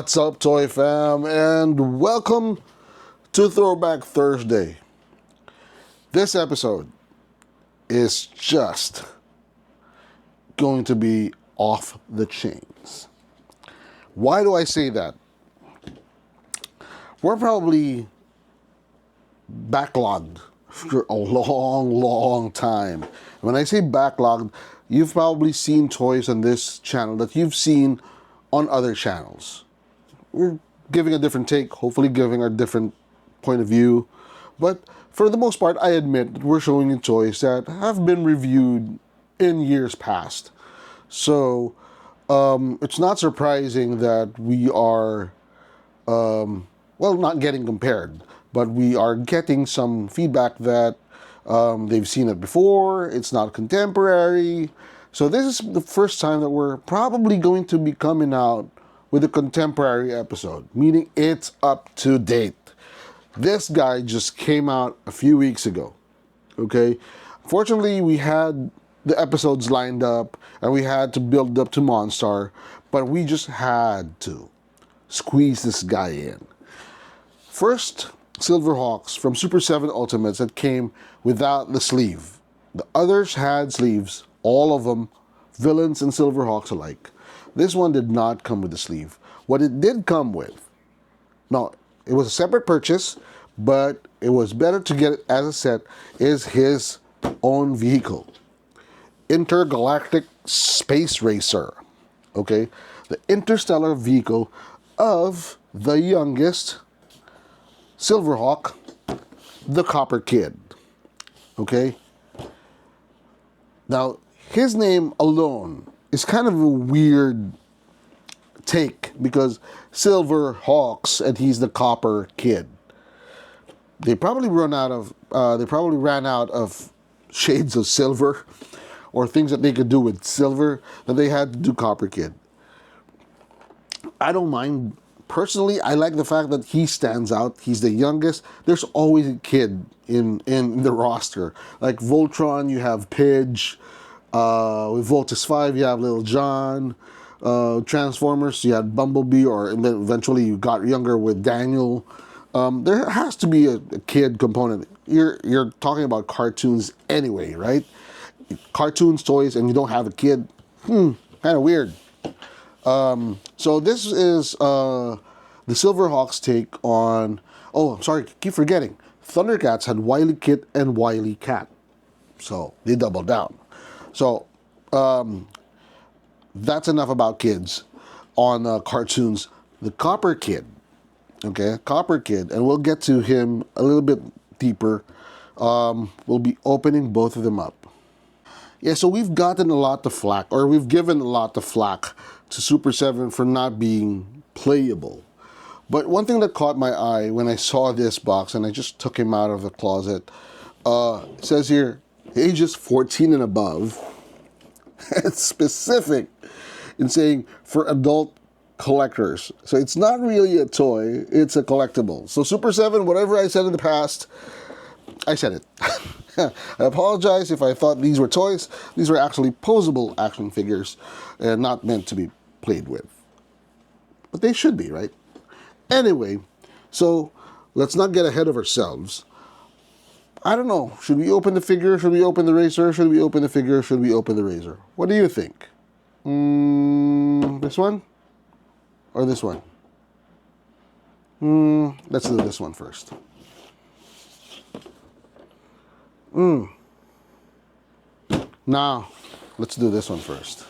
What's up, Toy Fam, and welcome to Throwback Thursday. This episode is just going to be off the chains. Why do I say that? We're probably backlogged for a long time. When I say backlogged, you've probably seen toys on this channel that you've seen on other channels. We're giving a different take, hopefully giving a different point of view. But for the most part, I admit that we're showing you toys that have been reviewed in years past. So it's not surprising that we are, not getting compared, but we are getting some feedback that they've seen it before, it's not contemporary. So this is the first time that we're probably going to be coming out with a contemporary episode, meaning it's up to date. This guy just came out a few weeks ago, okay? Fortunately, we had the episodes lined up and we had to build up to Monstar, but we just had to squeeze this guy in. First, SilverHawks from Super7 Ultimates that came without the sleeve. The others had sleeves, all of them, villains and SilverHawks alike. This one did not come with the sleeve. What it did come with, no, it was a separate purchase, but it was better to get it as a set, is his own vehicle. Intergalactic Space Racer, okay? The interstellar vehicle of the youngest SilverHawk, the Copper Kid, okay? Now, his name alone is kind of a weird take because SilverHawks and he's the Copper Kid. They probably ran out of shades of silver or things that they could do with silver that they had to do Copper Kid. I don't mind. Personally, I like the fact that he stands out. He's the youngest. There's always a kid in the roster. Like Voltron, you have Pidge. With Voltus 5, you have Little John. Transformers, you had Bumblebee, and then eventually you got younger with Daniel. There has to be a kid component. You're talking about cartoons anyway, right? Cartoons, toys, and you don't have a kid. Kind of weird. So this is the SilverHawks take on... Oh, I'm sorry, keep forgetting. Thundercats had Wily Kit and Wily Cat. So they doubled down. So that's enough about kids on cartoons. The Copper Kid, okay? Copper Kid, and we'll get to him a little bit deeper. We'll be opening both of them up. Yeah, so we've gotten a lot of flack, or we've given a lot of flack to Super7 for not being playable. But one thing that caught my eye when I saw this box, and I just took him out of the closet, it says here, ages 14 and above. It's specific in saying for adult collectors. So it's not really a toy, it's a collectible. So Super7, whatever I said in the past, I said it. I apologize if I thought these were toys. These were actually posable action figures and not meant to be played with. But they should be, right? Anyway, so let's not get ahead of ourselves. I don't know. Should we open the figure? Should we open the razor? Should we open the figure? Should we open the razor? What do you think? This one? Or this one? Let's do this one first. Now, let's do this one first.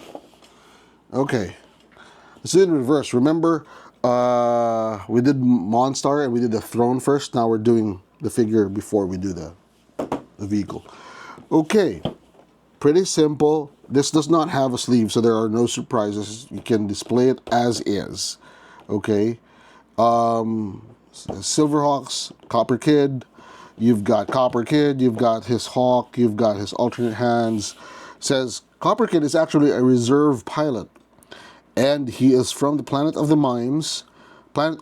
Okay. Let's do it in reverse. Remember, we did Monstar and we did the throne first. Now we're doing the figure before we do the vehicle. Okay, pretty simple. This does not have a sleeve, so there are no surprises. You can display it as is. Okay, SilverHawks, Copper Kid. You've got Copper Kid, you've got his hawk, you've got his alternate hands. It says Copper Kid is actually a reserve pilot, and he is from the planet of the mimes, not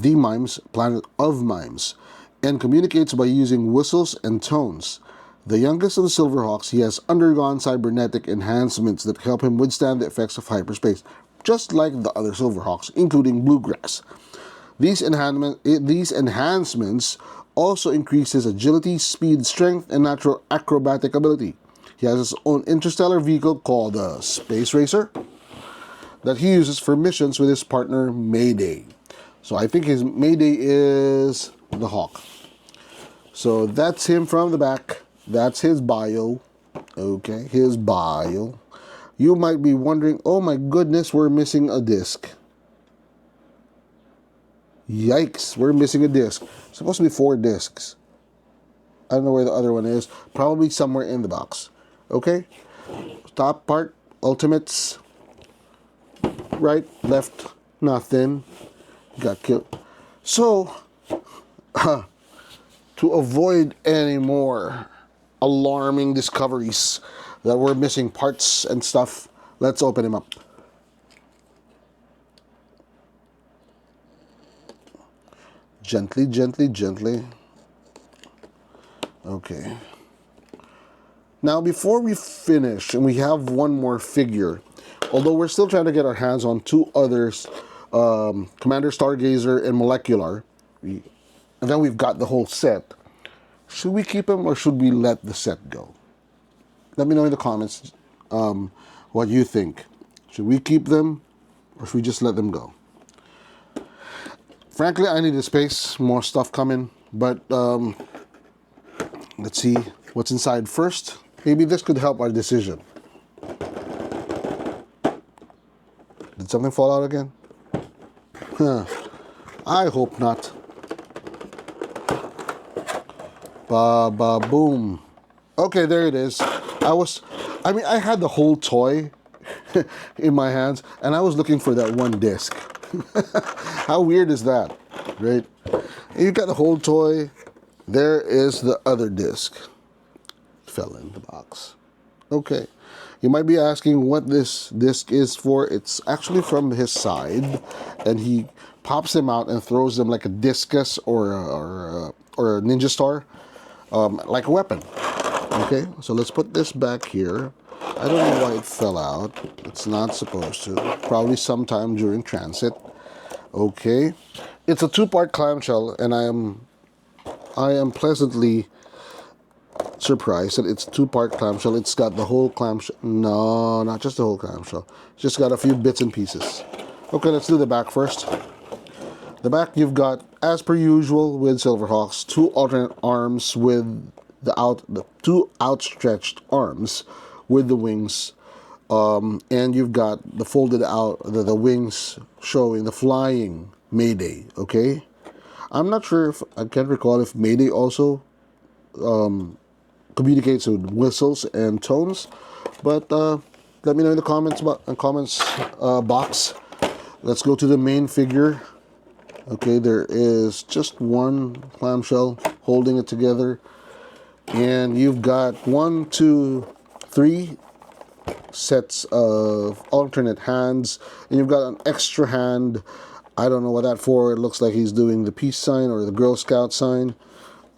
the mimes, planet of mimes, and communicates by using whistles and tones. The youngest of the SilverHawks, he has undergone cybernetic enhancements that help him withstand the effects of hyperspace. just like the other Silverhawks, including bluegrass. These enhancements also increase his agility, speed, strength, and natural acrobatic ability. He has his own interstellar vehicle called the Space Racer that he uses for missions with his partner Mayday. So I think his Mayday is the Hawk. So that's him from the back. That's his bio. Okay, his bio. You might be wondering, oh my goodness, we're missing a disc. Yikes, we're missing a disc. It's supposed to be 4 discs. I don't know where the other one is. Probably somewhere in the box. Okay, top part, ultimates. Right, left, nothing. Got killed. So, to avoid any more alarming discoveries that we're missing parts and stuff, let's open him up. Gently, gently, gently. Okay. Now, before we finish, and we have one more figure, although we're still trying to get our hands on 2 others, Commander Stargazer and Molecular, and then we've got the whole set. Should we keep them or should we let the set go? Let me know in the comments what you think. Should we keep them or should we just let them go? Frankly, I need the space, more stuff coming, but let's see what's inside first. Maybe this could help our decision. Did something fall out again? Huh. I hope not. Ba ba boom. Okay, there it is. I had the whole toy in my hands and I was looking for that one disc. How weird is that, right? You got the whole toy. There is the other disc. Fell in the box. Okay. You might be asking what this disc is for. It's actually from his side, and he pops them out and throws them like a discus or a ninja star, like a weapon. Okay, so let's put this back here. I don't know why it fell out. It's not supposed to. Probably sometime during transit. Okay, it's a 2-part clamshell, and I am pleasantly surprised that it's 2-part clamshell. It's got the whole clamshell. No, not just the whole clamshell. It's just got a few bits and pieces. Okay, let's do the back first. The back, you've got, as per usual with Silverhawks, 2 alternate arms with the 2 outstretched arms with the wings, and you've got the folded out the wings showing the flying Mayday. Okay, I'm not sure if I can't recall if Mayday also communicates with whistles and tones, but let me know in the comments box. Let's go to the main figure. Okay, there is just one clamshell holding it together, and you've got 1, 2, 3 sets of alternate hands, and you've got an extra hand. I don't know what that for. It looks like he's doing the peace sign or the Girl Scout sign.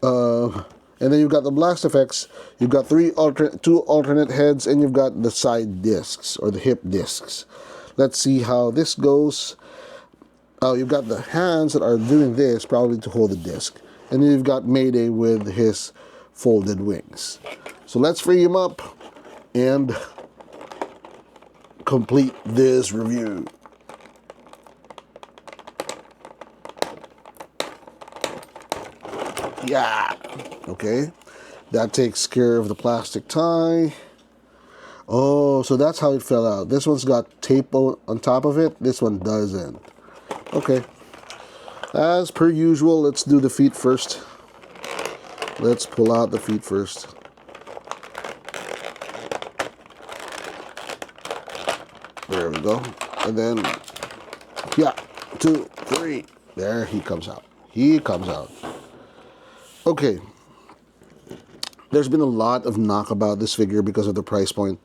And then you've got the blast effects. You've got 2 alternate heads, and you've got the side discs or the hip discs. Let's see how this goes. You've got the hands that are doing this, probably to hold the disc. And then you've got Mayday with his folded wings. So let's free him up and complete this review. Yeah. Okay. That takes care of the plastic tie. Oh, so that's how it fell out. This one's got tape on top of it. This one doesn't. Okay. As per usual, let's do the feet first. Let's pull out the feet first. There we go. And then, yeah, 2, 3. There he comes out. He comes out. Okay. There's been a lot of knock about this figure because of the price point.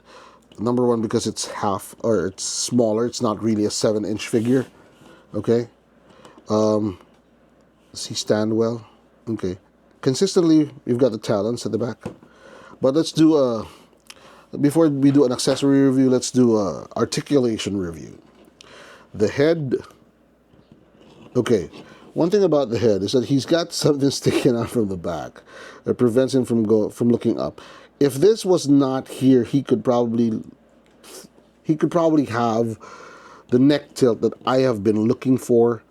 Number one, because it's it's smaller. It's not really a 7-inch figure. Okay. Does he stand well? Okay. Consistently, we've got the talons at the back. But let's do before we do an accessory review, let's do a articulation review. The head, okay, one thing about the head is that he's got something sticking out from the back that prevents him from looking up. If this was not here, he could probably have the neck tilt that I have been looking for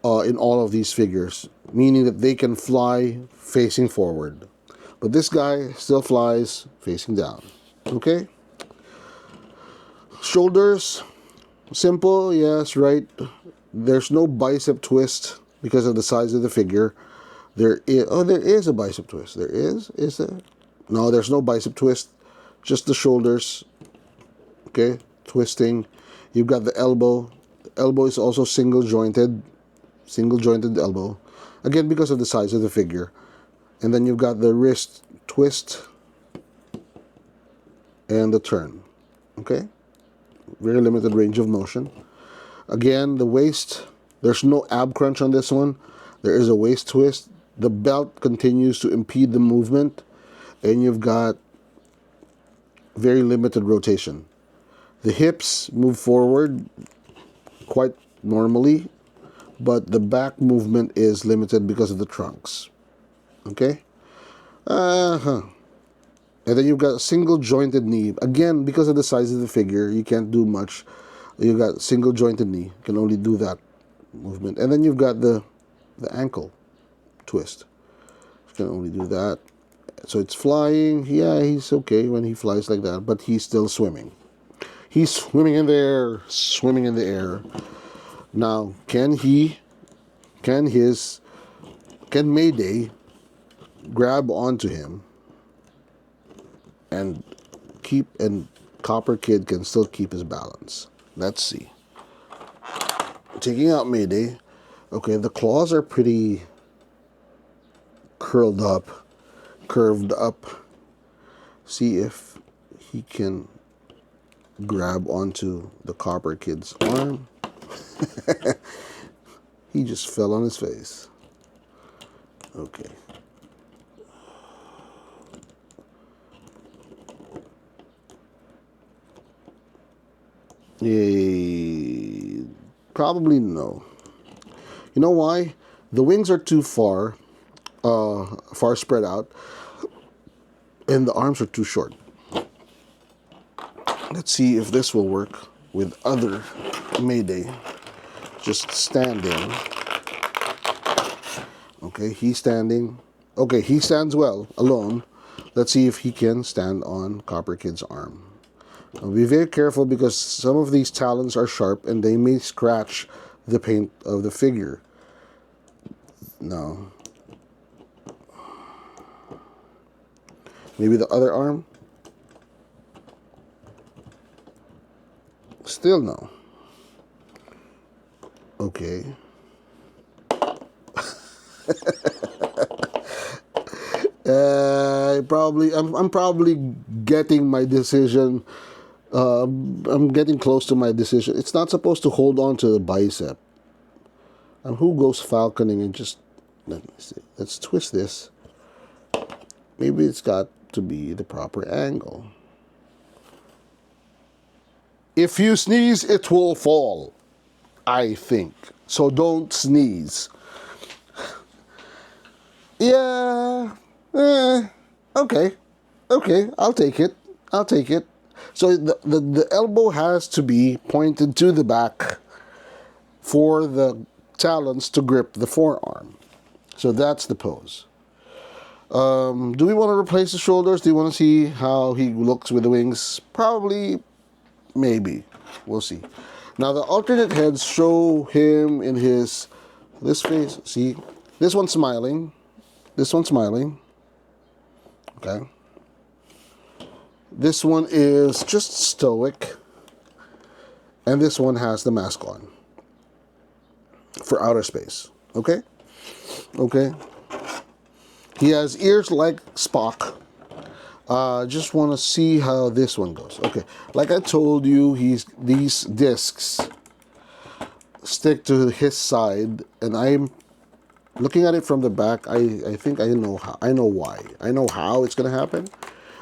in all of these figures, meaning that they can fly facing forward. But this guy still flies facing down. Okay? Shoulders, simple, yes, right. There's no bicep twist because of the size of the figure. There is a bicep twist. There is? Is there? No, there's no bicep twist. Just the shoulders. Okay? Twisting. You've got the elbow. The elbow is also single jointed elbow. Again, because of the size of the figure. And then you've got the wrist twist and the turn. Okay? Very limited range of motion. Again, the waist, there's no ab crunch on this one. There is a waist twist. The belt continues to impede the movement. And you've got very limited rotation. The hips move forward quite normally, but the back movement is limited because of the trunks. Okay? And then you've got a single jointed knee. Again, because of the size of the figure, you can't do much. You've got single jointed knee. You can only do that movement. And then you've got the ankle twist. You can only do that. So it's flying. Yeah, he's okay when he flies like that, but he's still swimming. He's swimming in the air, swimming in the air. Now, can Mayday grab onto him and Copper Kid can still keep his balance? Let's see. Taking out Mayday. Okay, the claws are pretty curved up. See if he can grab onto the Copper Kid's arm. He just fell on his face. Okay. Yay. Probably no. You know why? The wings are too far spread out, and the arms are too short. Let's see if this will work with other Mayday. Just standing. Okay, he's standing. Okay, he stands well alone. Let's see if he can stand on Copper Kid's arm. Now, be very careful because some of these talons are sharp and they may scratch the paint of the figure. No. Maybe the other arm? Still no. Okay. I'm probably getting my decision. I'm getting close to my decision. It's not supposed to hold on to the bicep. And who goes falconing and just, let me see. Let's twist this. Maybe it's got to be the proper angle. If you sneeze, it will fall, I think. So don't sneeze. Yeah. Okay. Okay, I'll take it. So the elbow has to be pointed to the back for the talons to grip the forearm. So that's the pose. Do we want to replace the shoulders? Do you want to see how he looks with the wings? Probably, maybe. We'll see. Now the alternate heads show him in this face. See, this one's smiling. This one's smiling. Okay. This one is just stoic. And this one has the mask on for outer space. Okay? Okay. He has ears like Spock. Just want to see how this one goes. Okay. Like I told you, these discs stick to his side, and I'm looking at it from the back. I think I know how. I know why. I know how it's going to happen.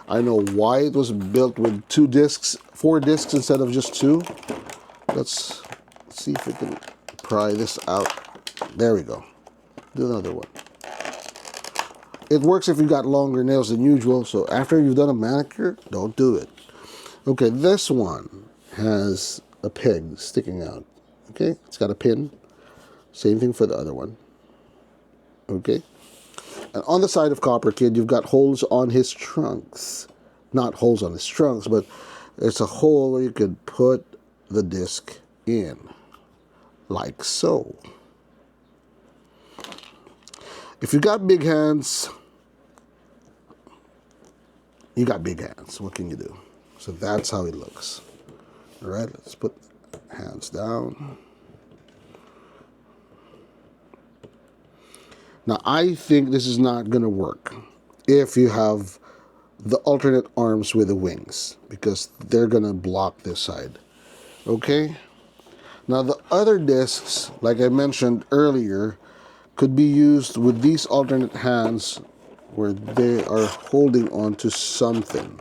I know why it was built with 4 discs instead of just 2. Let's Let's see if we can pry this out. There we go. Do another one. It works if you've got longer nails than usual, so after you've done a manicure, don't do it. Okay, this one has a peg sticking out. Okay, it's got a pin. Same thing for the other one. Okay. And on the side of Copper Kid, you've got holes on his trunks. Not holes on his trunks, but it's a hole where you could put the disc in. Like so. If you got big hands, you got big hands. What can you do? So that's how it looks. All right, let's put hands down. Now, I think this is not going to work if you have the alternate arms with the wings, because they're going to block this side. Okay? Now, the other discs, like I mentioned earlier, could be used with these alternate hands where they are holding on to something.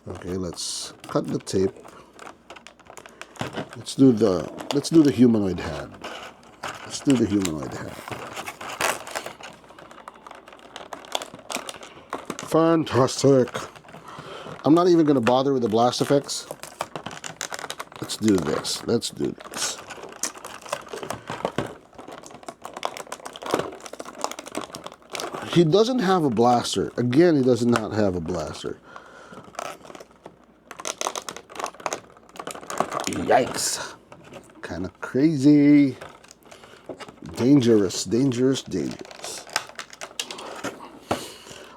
Okay, let's cut the tape. Let's do the humanoid hand. Let's do the humanoid hand. Fantastic. I'm not even going to bother with the blast effects. Let's do this. Let's do this. He doesn't have a blaster. Again, he does not have a blaster. Yikes. Kind of crazy. Dangerous, dangerous, dangerous.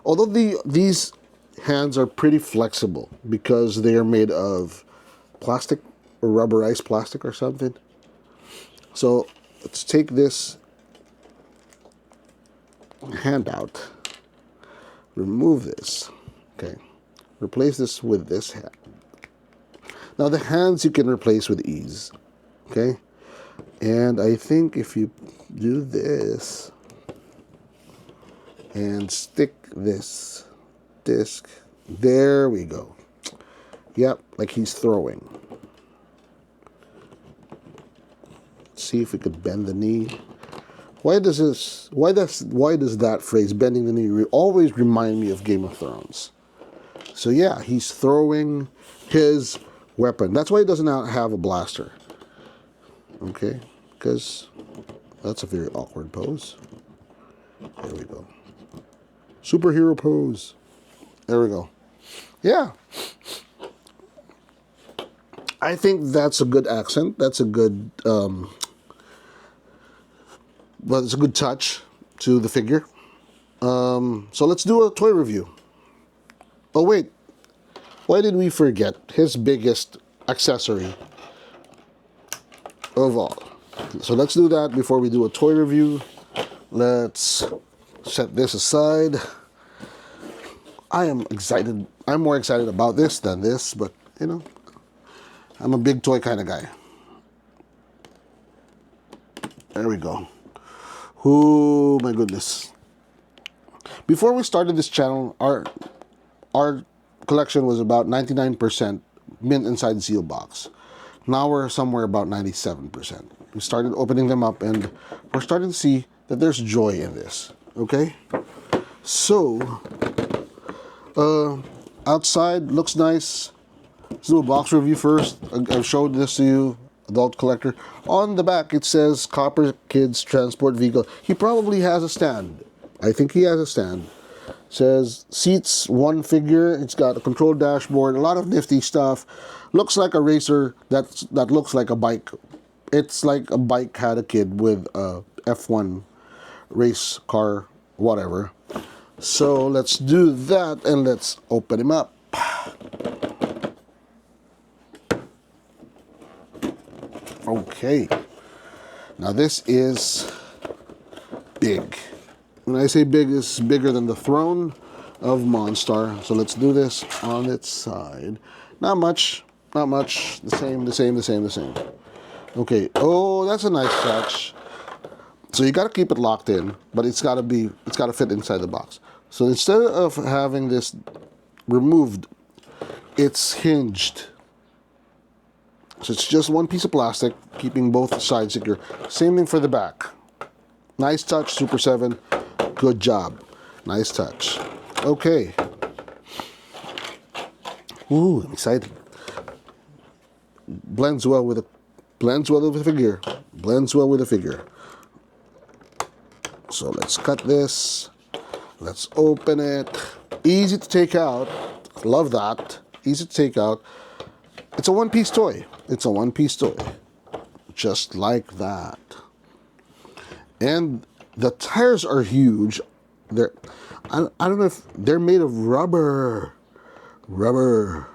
Although these hands are pretty flexible because they are made of plastic or rubberized plastic or something. So let's take this hand out, remove this, okay, replace this with this hand. Now the hands you can replace with ease, okay, and I think if you do this and stick this disc, there we go. Yep, like he's throwing. Let's see if we could bend the knee. Why does that phrase, bending the knee, always remind me of Game of Thrones? So yeah, he's throwing his weapon. That's why he doesn't have a blaster. Okay, because that's a very awkward pose. There we go. Superhero pose. There we go. Yeah. I think that's a good accent. That's a good, well, it's a good touch to the figure. So let's do a toy review. Oh wait, why did we forget his biggest accessory of all? So let's do that before we do a toy review. Let's set this aside. I am excited. I'm more excited about this than this, but you know, I'm a big toy kind of guy. There we go. Oh my goodness. Before we started this channel, our collection was about 99% mint inside seal box. Now we're somewhere about 97%. We started opening them up and we're starting to see that there's joy in this. Okay? So, outside looks nice. Let's do a box review first. I've showed this to you, adult collector. On the back it says Copper Kid's Transport Vehicle. He probably has a stand. I think he has a stand. It says seats, one figure. It's got a control dashboard, a lot of nifty stuff. Looks like a racer that looks like a bike. It's like a bike had a kid with a F1 race car, whatever. So let's do that and let's open him up. Okay. Now this is big. When I say big, it's bigger than the throne of Monstar. So let's do this on its side. Not much. Not much. The same. Okay. Oh, that's a nice touch. So you got to keep it locked in, but it's got to fit inside the box. So instead of having this removed, it's hinged. So it's just one piece of plastic, keeping both sides secure. Same thing for the back. Nice touch, Super 7. Good job. Nice touch. Okay. Ooh, I'm excited. Blends well with the figure. Blends well with the figure. So let's cut this. Let's open it. Easy to take out. Love that. Easy to take out. It's a one-piece toy. It's a one-piece toy. Just like that. And the tires are huge. I don't know if they're made of rubber. Rubber.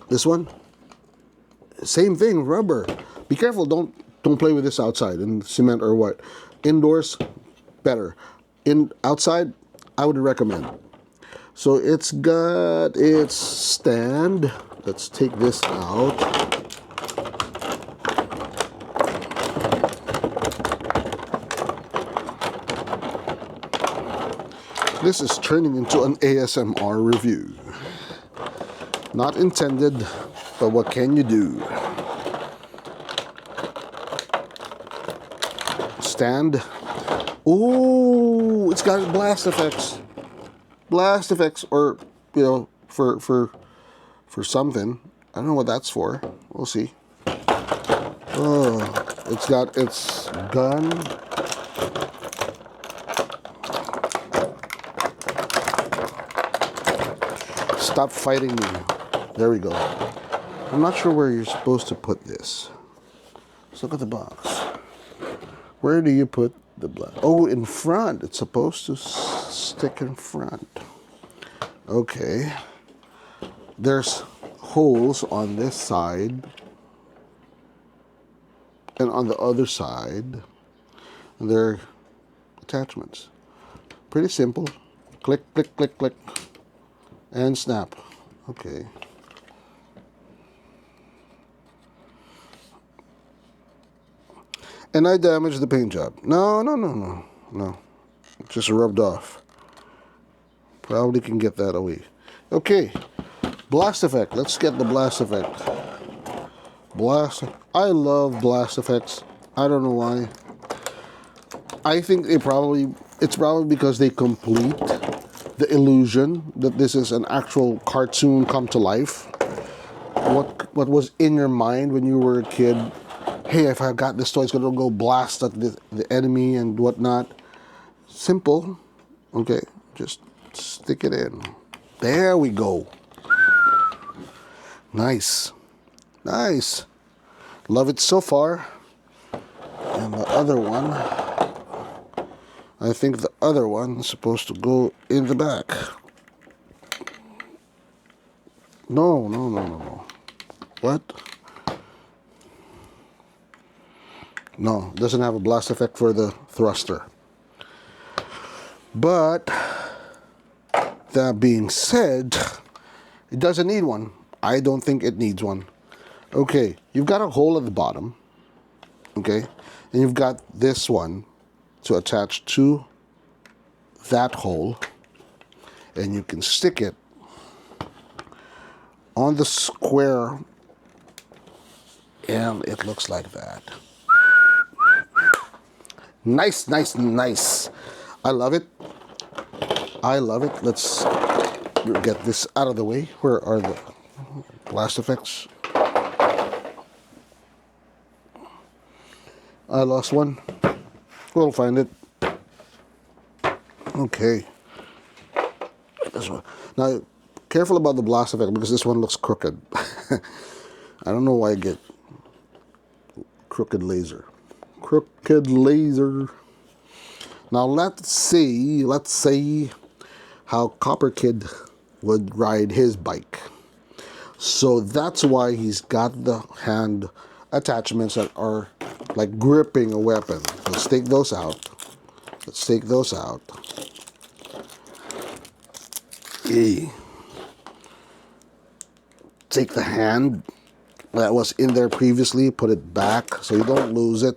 This one? Same thing, rubber. Be careful, don't play with this outside in cement or what. Indoors, better. Outside, I would recommend. So it's got its stand. Let's take this out. This is turning into an ASMR review. Not intended, but what can you do? Stand. Ooh, it's got blast effects. Blast effects, or you know, for something. I don't know what that's for. We'll see. Oh, it's got its gun. Stop fighting me. There we go. I'm not sure where you're supposed to put this. Let's look at the box. Where do you put the blast? Oh, in front. It's supposed to stick in front. Okay. There's holes on this side and on the other side. And they're attachments. Pretty simple. Click, click, click, click. And snap. Okay. And I damaged the paint job. No. Just rubbed off. Probably can get that away. Okay. Blast effect. Let's get the blast effect. Blast. I love blast effects. I don't know why. I think it's probably because they complete the illusion that this is an actual cartoon come to life. What was in your mind when you were a kid? Hey, if I got this toy, it's gonna go blast at the enemy and whatnot. Simple. Okay, just stick it in. There we go. Nice. Nice. Love it so far. And the other one, I think the other one is supposed to go in the back. No. What? No, doesn't have a blast effect for the thruster. But that being said, it doesn't need one. I don't think it needs one. Okay, you've got a hole at the bottom. Okay, and you've got this one to attach to that hole, and you can stick it on the square, and it looks like that. Nice. I love it. Let's get this out of the way. Where are the blast effects? I lost one. We'll find it. Okay. This one. Now, careful about the blast effect because this one looks crooked. I don't know why I get crooked laser. Crooked laser. Now let's see how Copper Kid would ride his bike. So that's why he's got the hand attachments that are like gripping a weapon. Let's take those out. Yay. Take the hand that was in there previously, put it back so you don't lose it.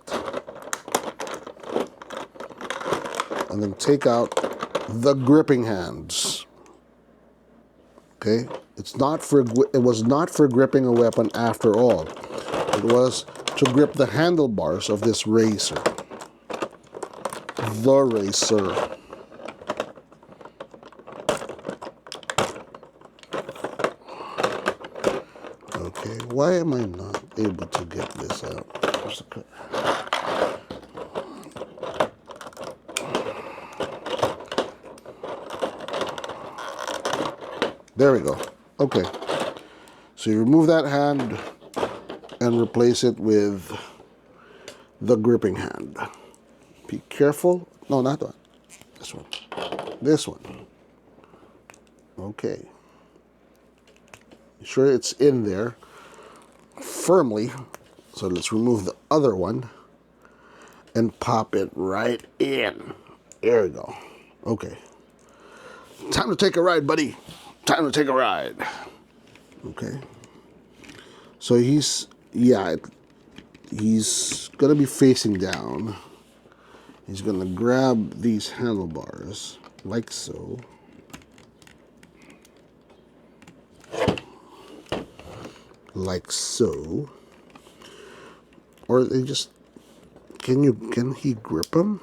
And then take out the gripping hands. Okay? It was not for gripping a weapon after all. It was to grip the handlebars of this racer. The racer. Okay, why am I not able to get this out? There we go. Okay. So you remove that hand and replace it with the gripping hand. Be careful. No, not that. This one. This one. Okay. Be sure it's in there firmly. So let's remove the other one and pop it right in. There we go. Okay. Time to take a ride, buddy. Time to take a ride. Okay. So he's gonna be facing down. He's gonna grab these handlebars like so. Like so. Or they just, can he grip them?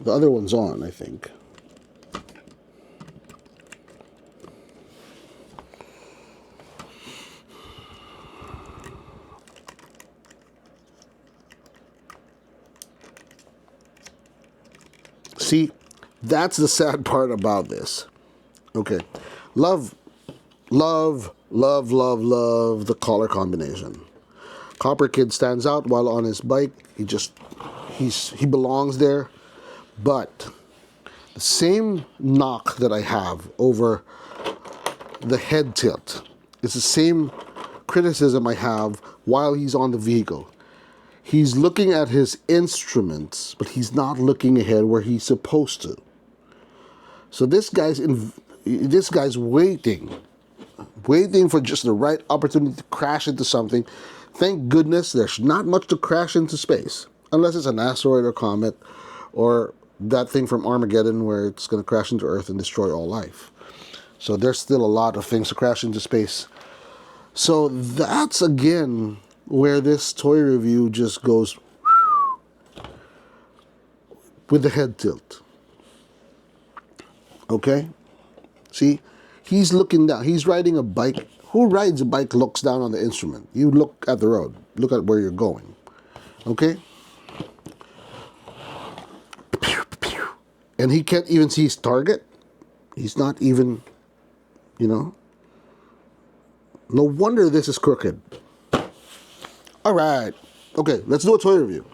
The other one's on, I think. See, that's the sad part about this. Okay. Love the color combination. Copper Kid stands out while on his bike. He belongs there. But the same knock that I have over the head tilt is the same criticism I have while he's on the vehicle. He's looking at his instruments, but he's not looking ahead where he's supposed to. So this guy's waiting for just the right opportunity to crash into something. Thank goodness there's not much to crash into space, unless it's an asteroid or comet, or that thing from Armageddon where it's going to crash into Earth and destroy all life. So there's still a lot of things to crash into space. So that's again where this toy review just goes with the head tilt. Okay? See? He's looking down. He's riding a bike. Who rides a bike looks down on the instrument? You look at the road. Look at where you're going. Okay? And he can't even see his target. He's not even, No wonder this is crooked. All right. Okay, let's do a toy review.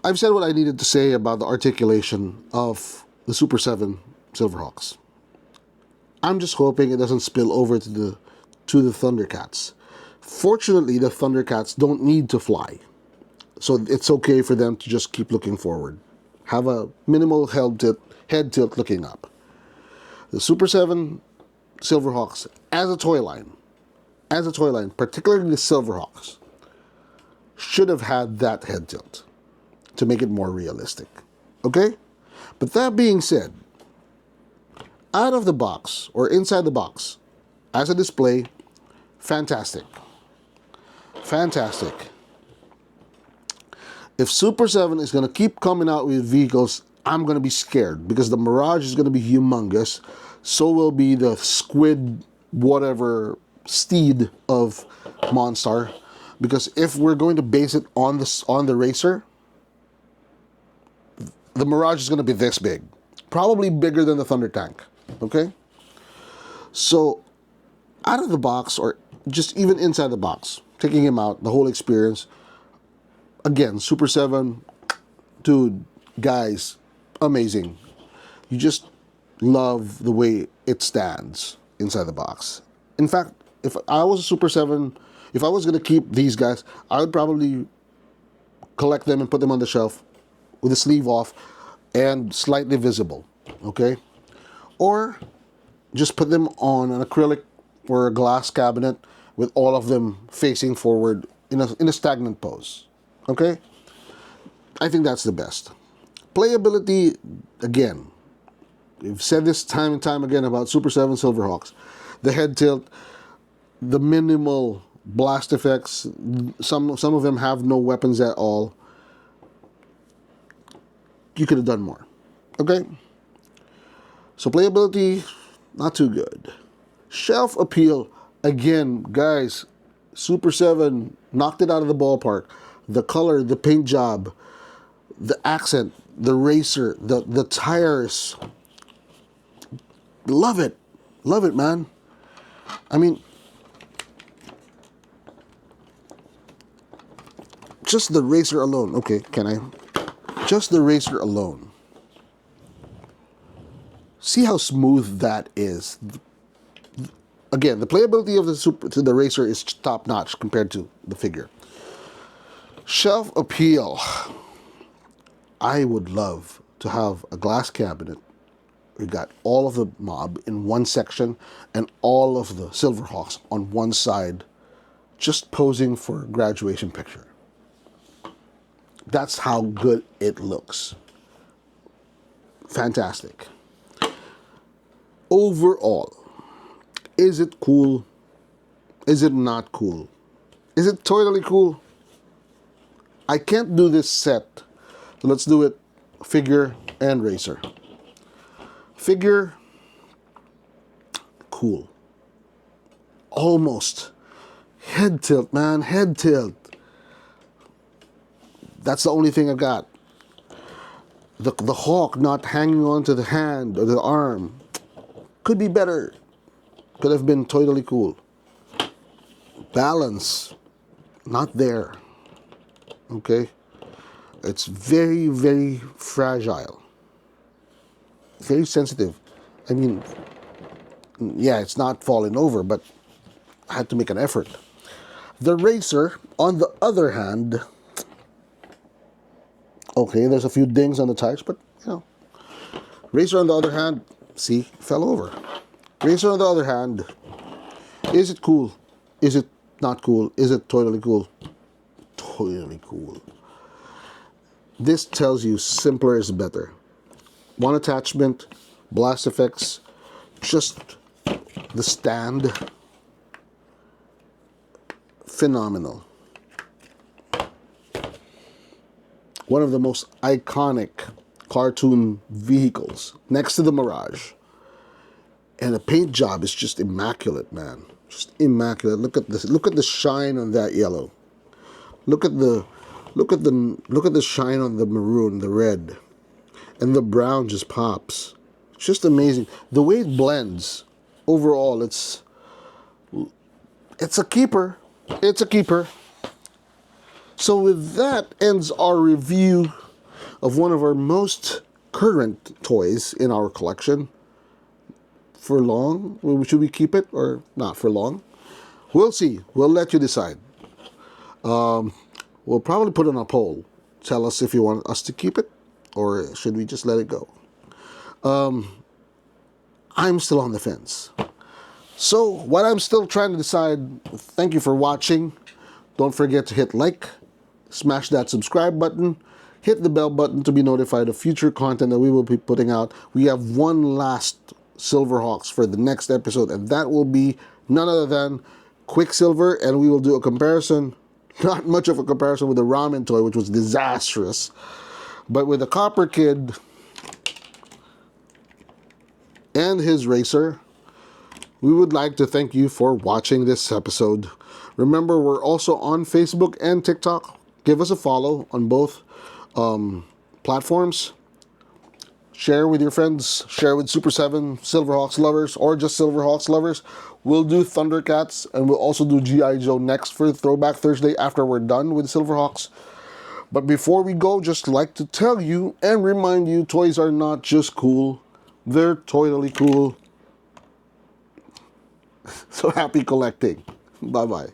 I've said what I needed to say about the articulation of the Super7 SilverHawks. I'm just hoping it doesn't spill over to the Thundercats. Fortunately, the Thundercats don't need to fly. So it's okay for them to just keep looking forward. Have a minimal head tilt looking up. The Super7 SilverHawks as a toy line, particularly the SilverHawks, should have had that head tilt to make it more realistic. Okay? But that being said, out of the box or inside the box, as a display, fantastic. Fantastic. If Super7 is going to keep coming out with vehicles, I'm going to be scared because the Mirage is going to be humongous. So will be the squid, whatever, steed of Monstar. Because if we're going to base it on the racer, the Mirage is going to be this big. Probably bigger than the Thunder Tank. Okay? So, out of the box, or just even inside the box, taking him out, the whole experience, again, Super7, dude, guys, amazing. You just love the way it stands inside the box. In fact, if I was a Super7, if I was going to keep these guys, I would probably collect them and put them on the shelf with the sleeve off and slightly visible, okay? Or just put them on an acrylic or a glass cabinet with all of them facing forward in a stagnant pose. Okay? I think that's the best. Playability, again, We've said this time and time again about Super 7 SilverHawks. The head tilt, the minimal blast effects. Some of them have no weapons at all. You could have done more. Okay? So playability, not too good. Shelf appeal, again, guys, Super 7 knocked it out of the ballpark. The color, the paint job, the accent, the racer, the tires. Love it. Love it, man. I mean, just the racer alone. Okay, can I? Just the racer alone. See how smooth that is. Again, the playability of the racer is top notch compared to the figure. Shelf appeal. I would love to have a glass cabinet. We got all of the mob in one section and all of the SilverHawks on one side, just posing for a graduation picture. That's how good it looks. Fantastic. Overall, is it cool? Is it not cool? Is it totally cool? I can't do this set. So let's do it figure and racer. Figure, cool. Almost. Head tilt, man, head tilt. That's the only thing I got. The hawk not hanging onto the hand or the arm. Could be better. Could have been totally cool. Balance, not there. Okay? It's very, very fragile. Very sensitive. I mean, yeah, it's not falling over, but I had to make an effort. The racer, on the other hand, okay, there's a few dings on the tires, but, you know. Racer, on the other hand, see, fell over. Racer, on the other hand, is it cool? Is it not cool? Is it totally cool? Totally cool. This tells you simpler is better. One attachment, blast effects, just the stand. Phenomenal. One of the most iconic cartoon vehicles next to the Mirage. And the paint job is just immaculate, man. Just immaculate. Look at this. Look at the shine on that yellow. Look at the shine on the maroon, the red. And the brown just pops. It's just amazing. The way it blends, overall, it's a keeper. It's a keeper. So with that ends our review of one of our most current toys in our collection. For long? Should we keep it or not for long? We'll see. We'll let you decide. We'll probably put it on a poll. Tell us if you want us to keep it or should we just let it go. I'm still on the fence. So what I'm still trying to decide, thank you for watching. Don't forget to hit like, smash that subscribe button, hit the bell button to be notified of future content that we will be putting out. We have one last SilverHawks for the next episode, and that will be none other than Quicksilver, and we will do a comparison, not much of a comparison with the ramen toy, which was disastrous, but with the Copper Kid and his racer. We would like to thank you for watching this episode. Remember, we're also on Facebook and TikTok. Give us a follow on both platforms. Share with your friends. Share with Super 7 SilverHawks lovers or just SilverHawks lovers. We'll do Thundercats and we'll also do G.I. Joe next for Throwback Thursday after we're done with SilverHawks. But before we go, just like to tell you and remind you, toys are not just cool. They're totally cool. So happy collecting. Bye-bye.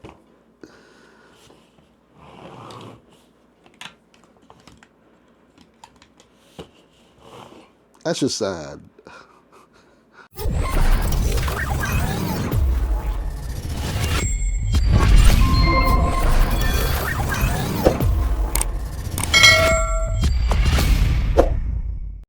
That's just sad.